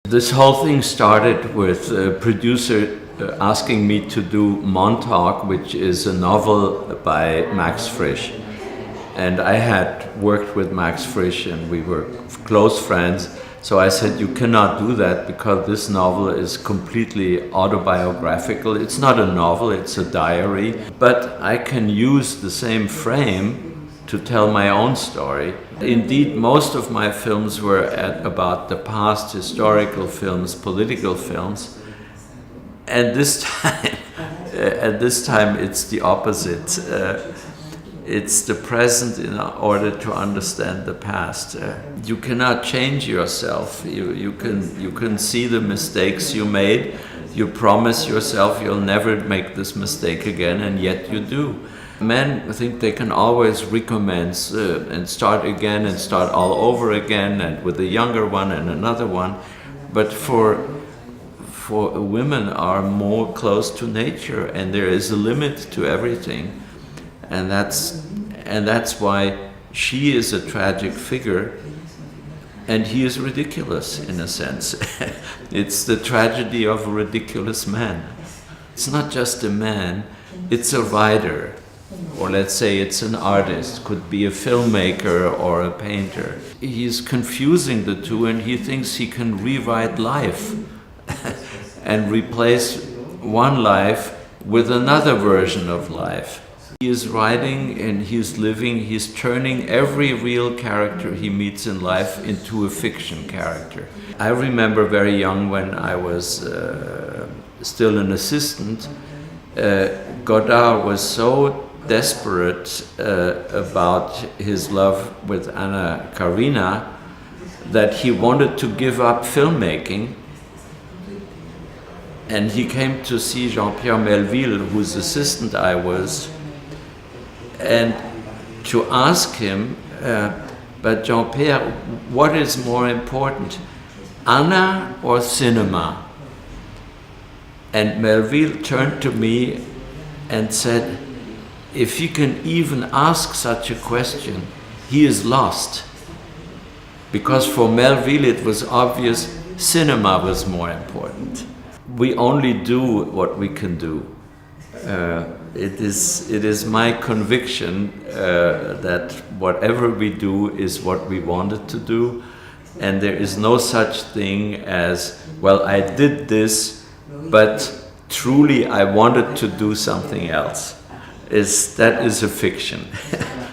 This whole thing started with a producer asking me to do Montauk, which is a novel by Max Frisch. And I had worked with Max Frisch and we were close friends. So I said, you cannot do that because this novel is completely autobiographical. It's not a novel, it's a diary. But I can use the same frame to tell my own story. Indeed, most of my films were about the past, historical films, political films. And this time it's the opposite. It's the present in order to understand the past. You cannot change yourself. You can see the mistakes you made. You promise yourself you'll never make this mistake again, and yet you do. Men think they can always recommence and start again and start all over again, and with a younger one and another one. But for women are more close to nature, and there is a limit to everything. And that's why she is a tragic figure and he is ridiculous in a sense. It's the tragedy of a ridiculous man. It's not just a man, it's a writer, or let's say it's an artist, could be a filmmaker or a painter. He's confusing the two and he thinks he can rewrite life and replace one life with another version of life. He is writing and he's living, he's turning every real character he meets in life into a fiction character. I remember very young when I was still an assistant, Godard was so desperate about his love with Anna Karenina that he wanted to give up filmmaking. And he came to see Jean-Pierre Melville, whose assistant I was, and to ask him, but Jean-Pierre, what is more important, Anna or cinema? And Melville turned to me and said, if he can even ask such a question, he is lost. Because for Melville it was obvious cinema was more important. We only do what we can do. It is my conviction that whatever we do is what we wanted to do, and there is no such thing as, well, I did this, but truly I wanted to do something else. That is a fiction.